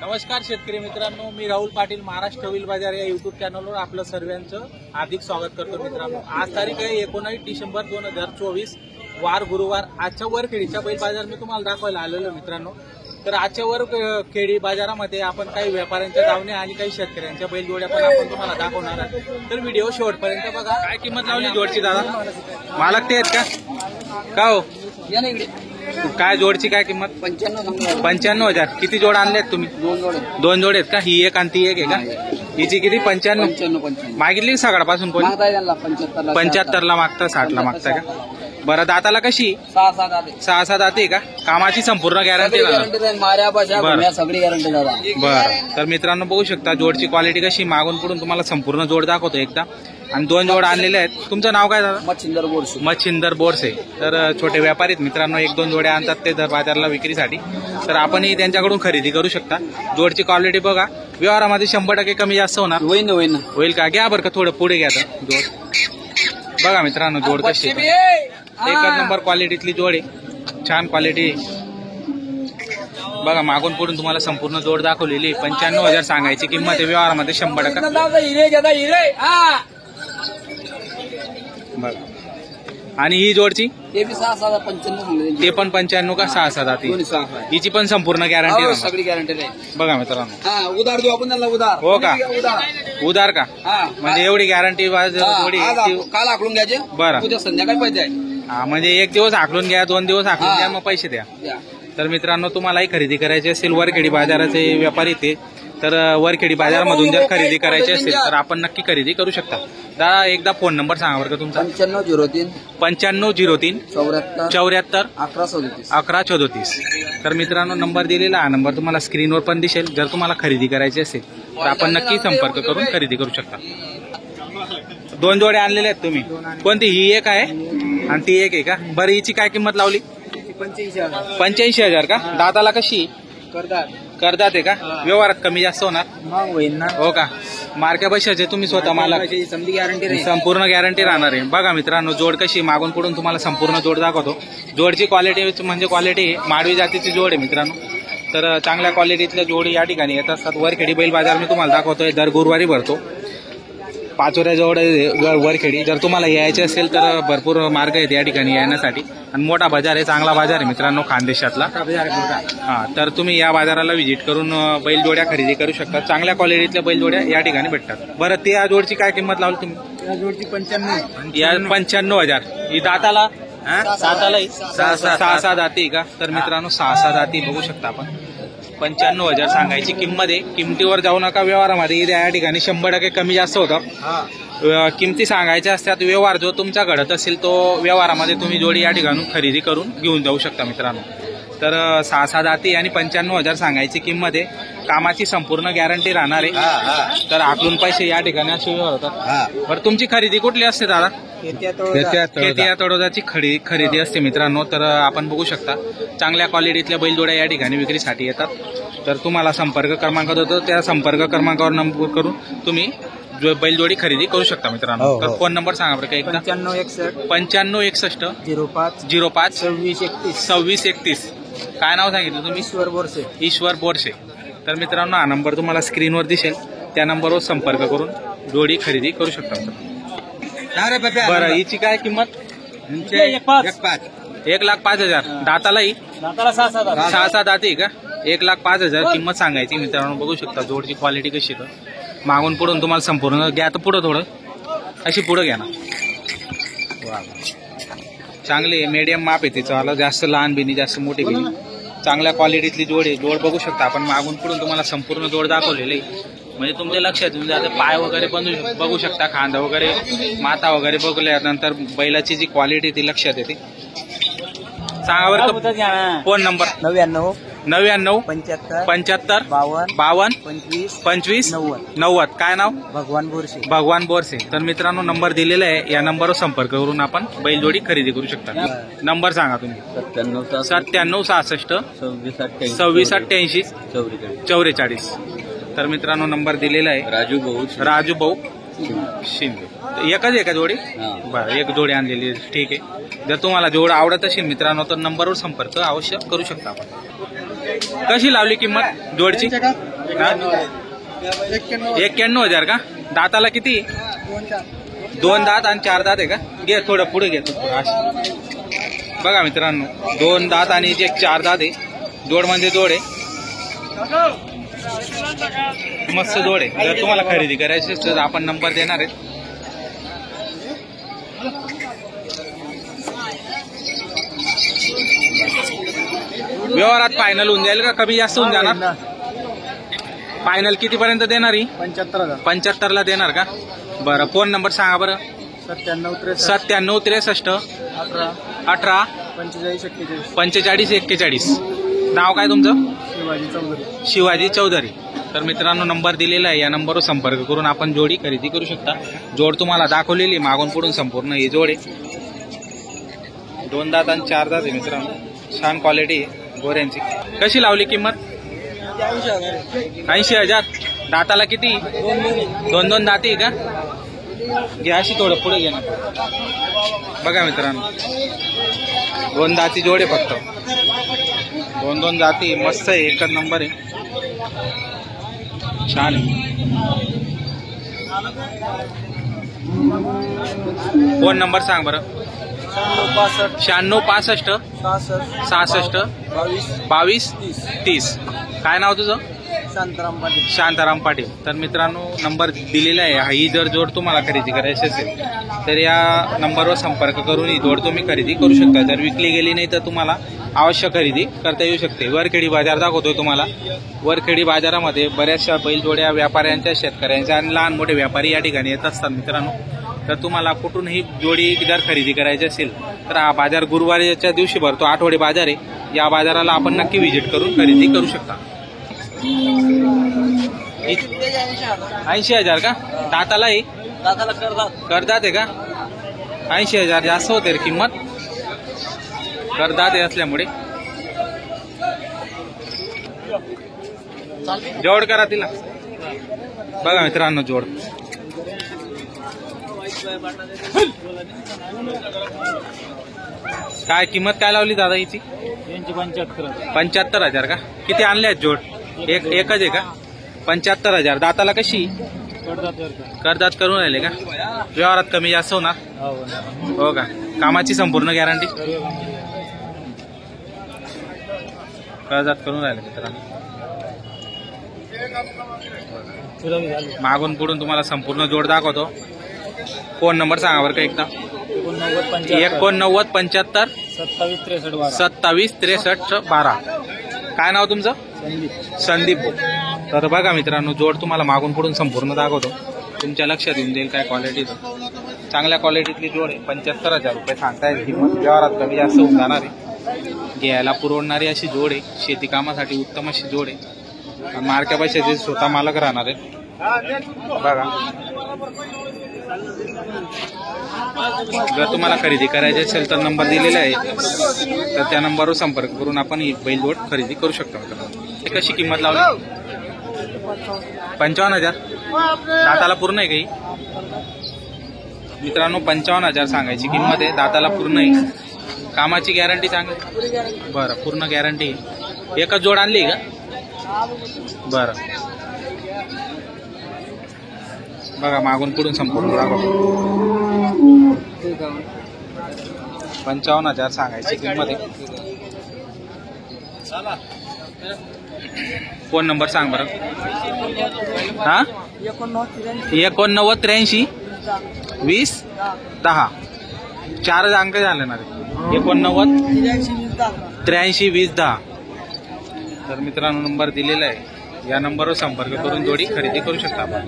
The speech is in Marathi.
नमस्कार शेतकरी मित्रांनो, मी राहुल पाटील महाराष्ट्र व्हील बाजार या युट्यूब चॅनलवर आपलं सर्वांचं हार्दिक स्वागत करतो। मित्रांनो, आज तारीख आहे 19 डिसेंबर 2024, वार गुरुवार। आजच्या वरखेडीचा बैल बाजार मी तुम्हाला दाखवायला आलेलो मित्रांनो। तर आजच्या वरखेडी बाजारामध्ये आपण काही व्यापाऱ्यांच्या दावण्या आणि काही शेतकऱ्यांच्या बैल जोड्या पण आपण तुम्हाला दाखवणार आहोत। तर व्हिडिओ शेवटपर्यंत बघा। काय किंमत लावली जोडची दादा? मालक ते आहेत का हो? काय जोडची काय किंमत? 95,000। किती जोड आणलेत तुम्ही? दोन जोड आहेत का? ही एक आणि ती एक आहे का? हिची किती? 95 मागितली सगळ्यापासून कोणी? 75 ला मागता, 60 ला मागता का? बरं, दाताला कशी? 6-7 दाते का? कामाची संपूर्ण गॅरंटी? बरं, तर मित्रांनो बघू शकता जोडची क्वालिटी कशी। मागून पुढून तुम्हाला संपूर्ण जोड दाखवतो एकदा। आणि दोन जोड आणलेले आहेत। तुमचं नाव काय दादा? मच्छिंदर बोरसे। तर छोटे व्यापारी मित्रांनो 1-2 जोड्या आणतात ते दर बाजारला विक्रीसाठी। तर आपणही त्यांच्याकडून खरेदी करू शकता। जोडची क्वालिटी बघा, व्यवहारामध्ये 100% कमी जास्त होणार? होईल का? घ्या बरं का, थोडं पुढे घ्या तर जोड बघा मित्रांनो। जोड कशी एकच नंबर क्वालिटीतली जोड आहे, छान क्वालिटी बघा। मागून पुढून तुम्हाला संपूर्ण जोड दाखवलेली। 95,000 सांगायची किंमत आहे, व्यवहारामध्ये 100%। बघा, आणि ही जोडची ते पण 95 का? 6-7 दाते। हिची पण संपूर्ण गॅरंटी? सगळी गॅरंटी बघा मित्रांनो। उधार देऊ आपण त्यांना, उधार हो का? उधार का? म्हणजे एवढी गॅरंटी काल आखलून घ्यायचे। बरं, उद्या संध्याकाळी पैसे आहे। म्हणजे 1 दिवस आखलून घ्या, 2 दिवस आखलून घ्या, मग पैसे द्या। तर मित्रांनो, तुम्हालाही खरेदी करायची असेल, वरखेडी बाजाराचे व्यापारी ते, तर वरखेडी बाजारामधून जर खरेदी करायची असेल तर आपण नक्की खरेदी करू शकता। दादा एकदा फोन नंबर सांगा बरं का तुमचा? 9503 74 1134। तर मित्रांनो नंबर दिलेला, हा नंबर तुम्हाला स्क्रीनवर पण दिसेल। जर तुम्हाला खरेदी करायची असेल तर आपण नक्की संपर्क करून खरेदी करू शकता। 2 जोडे आणलेले आहेत तुम्ही? कोणती? ही एक आहे आणि ती एक आहे का? बरं, हिची काय किंमत लावली? 85,000 का? दाताला कशी? करदात आहे का? व्यवहारात कमी जास्त होणार? हो का? मार्क्या पैशाचे तुम्ही स्वतः मालक? संपूर्ण गॅरंटी राहणार आहे। बघा मित्रांनो जोड कशी, मागून पुढून तुम्हाला संपूर्ण जोड दाखवतो। जोडची क्वालिटी म्हणजे क्वालिटी माडवी जातीची जोड आहे मित्रांनो। तर चांगल्या क्वालिटीतल्या जोडी या ठिकाणी येत असतात। वरखेडी बैल बाजार मी तुम्हाला दाखवतोय, दर गुरुवारी भरतो। पाचोऱ्याजवळ वरखेडी। जर तुम्हाला यायचे असेल तर भरपूर मार्ग आहेत या ठिकाणी येण्यासाठी, आणि मोठा बाजार आहे, चांगला बाजार आहे मित्रांनो खानदेशातला। तर तुम्ही या बाजाराला व्हिजिट करून बैलजोड्या खरेदी करू शकता। चांगल्या क्वालिटीतल्या बैलजोड्या या ठिकाणी भेटतात। बरं, ते या जोडची काय किंमत लावली तुम्ही? या जोडची 95। या 95,000। ही दाताला? 6-6 दाती का? तर मित्रांनो 6-6 दाती बघू शकता आपण। 95,000 सांगायची किंमत आहे। किमतीवर जाऊ नका, व्यवहारामध्ये या ठिकाणी 100% कमी जास्त होतं। किमती सांगायच्या असतात, व्यवहार जो तुमचा घडत असेल तो व्यवहारामध्ये तुम्ही जोडी या ठिकाणी खरेदी करून घेऊन जाऊ शकता मित्रांनो। तर 6-6 दाती आणि 95,000 सांगायची किंमत आहे। कामाची संपूर्ण गॅरंटी राहणार आहे। तर आकलून पैसे या ठिकाणी असे व्यवहार होतात। बरं, तुमची खरेदी कुठली असते दादा? केतिया तळोदाची खरेदी असते मित्रांनो। तर आपण बघू शकता चांगल्या क्वालिटीतल्या बैलजोड्या या ठिकाणी विक्रीसाठी येतात। तर तुम्हाला संपर्क क्रमांक देतो, त्या संपर्क क्रमांकावर नंबर करून तुम्ही बैलजोडी खरेदी करू शकता मित्रांनो। तर फोन नंबर सांगा बरं का एकदा? 9561 05 26 31। काय नाव सांगितलं तुम्ही? ईश्वर बोरसे। तर मित्रांनो हा नंबर तुम्हाला स्क्रीनवर दिसेल, त्या नंबरवर संपर्क करून जोडी खरेदी करू शकता। बरं, हिची काय किंमत? 1,05,000। दातालाही? 6-7 दाती का? 1,05,000 किंमत सांगायची मित्रांनो। बघू शकता जोडची क्वालिटी कशी तर मागून पुढून तुम्हाला संपूर्ण घ्या तर पुढं थोडं अशी पुढं घ्या ना। चांगली मीडियम माप आहे तिचं, जास्त लहान बिनी जास्त मोठी बिनी, चांगल्या क्वालिटीतली जोड आहे। जोड बघू शकता आपण, मागून पुढून तुम्हाला संपूर्ण जोड दाखवलेली म्हणजे तुमच्या लक्षात येऊन जाते। पाय वगैरे बघू शकता, खांदा वगैरे, माथा वगैरे बघल्यानंतर बैलाची जी क्वालिटी ती लक्षात येते। सांगा बरं फोन नंबर? 99 75 52 25 90। काय नाव? भगवान बोरसे। तर मित्रांनो नंबर दिलेला आहे, या नंबरवर संपर्क करून आपण बैलजोडी खरेदी करू शकता। नंबर सांगा तुम्ही? 97 66 26 88 44। तर मित्रांनो नंबर दिलेला आहे, राजू भाऊ शिंदे। एकच आहे का जोडी? बरं, एक जोडी आणलेली आहे, ठीक आहे। जर तुम्हाला जोड आवडत असेल मित्रांनो तर नंबरवर संपर्क अवश्य करू शकता आपण। कशी लावली किंमत जोडची? 91,000 का? दाताला किती? 2 दात आणि 4 दात आहे का? घे थोडं पुढे घेतो. बघा मित्रांनो 2 दात आणि जे 4 दात आहे. जोड म्हणजे जोड आहे, मस्त जोड आहे. जर तुम्हाला खरेदी करायची तर आपण नंबर देणार आहे. व्यवहारात फायनल होऊन जाईल का कमी जास्त होऊन जाणार? फायनल किती पर्यंत देणार? 75 ला देणार का? बरं फोन नंबर सांगा बरं. 97 63 18 45 41. नाव काय तुमचं? शिवाजी चौधरी. तर मित्रांनो नंबर दिलेला आहे, या नंबरवर संपर्क करून आपण जोडी खरेदी करू शकता. जोड तुम्हाला दाखवलेली मागून पुढून संपूर्ण ही जोड आहे. 2 दात आणि 4 दात आहे मित्रांनो. छान क्वालिटी आहे गोऱ्यांची. कशी लावली किंमत? 80,000. दाताला किती? 2 दाती का? घ्या अशी थोडं पुढे घे ना. बघा मित्रांनो 2 दाती जोड आहे फक्त. 2 दाती मस्त आहे, एकच नंबर आहे, छान आहे. फोन नंबर सांग बरं. 96 65 66 22 30. काय नाव तुझं? शांताराम पाटील. तर मित्रांनो नंबर दिलेला आहे. ही जर जोड तुम्हाला खरेदी करायची असेल तर या नंबरवर संपर्क करून ही जोड तुम्ही खरेदी करू शकता. जर विकली गेली नाही तर तुम्हाला अवश्य खरेदी करता येऊ शकते. वरखेडी बाजार दाखवतोय तुम्हाला. वरखेडी बाजारामध्ये बऱ्याचशा बैलजोड्या व्यापाऱ्यांच्या, शेतकऱ्यांच्या आणि लहान मोठे व्यापारी या ठिकाणी येत असतात मित्रांनो. तर तुम्हाला कुठूनही जोडी जर खरेदी करायची असेल तर हा बाजार गुरुवारच्या दिवशी भरतो. आठवडे बाजार आहे. या बाजाराला आपण नक्की व्हिजिट करून खरेदी करू शकता. 80,000 का? दाताला आहे? करदात आहे का? 80,000 जास्त होते रे किंमत. करदात आहे असल्यामुळे. जोड करा तिला. बघा मित्रांनो जोड. काय किंमत काय लावली दादा हिची? 75,000 का? किती आणले आहेत जोड? एकच आहे का? 75,000. दाताला कशी? करदात करून राहिले का? व्यवहारात कमी जास्त होणार? हो का? कामाची संपूर्ण गॅरंटी? करदात करून राहिले मित्रांनो. मागून पुढून तुम्हाला संपूर्ण जोड दाखवतो. फोन नंबर सांगा बरं का एकदा. 89 75 27 63 12. काय नाव तुमचं? संदीप. तर बघा मित्रांनो जोड तुम्हाला मागून पुढून संपूर्ण दाखवतो. तुमच्या लक्षात येऊन जाईल काय क्वालिटीचं. चांगल्या क्वालिटीतली जोड आहे. 75,000 रुपये सांगताय किंमत. व्यवहारात कमी जास्त होऊन जाणार आहे. घ्यायला पुरवणारी अशी जोड आहे. शेती कामासाठी उत्तम अशी जोड आहे. मार्क्या पैशाचे स्वतः मालक राहणार आहे. बघा जर तुम्हाला खरेदी करायची असेल तर नंबर दिलेला आहे. तर त्या नंबरवर संपर्क करून आपण ही बैलजोड खरेदी करू शकतो. कशी किंमत लावली? 55,000. दाताला पूर्ण आहे काही मित्रांनो? 55,000 सांगायची किंमत आहे. दाताला पूर्ण आहे. कामाची गॅरंटी सांगा बरं. पूर्ण गॅरंटी. एकच जोड आणली का? बरं. बघा मागून पुढून संपूर्ण दाखवतो. 55,000 सांगायची किंमत आहे. फोन नंबर सांग बरं. हा 89 83 20 10. 4 अंक झाले ना रे. 89 83 20 10. तर मित्रांनो नंबर दिलेला आहे. या नंबरवर संपर्क करून जोडी खरेदी करू शकता आपण.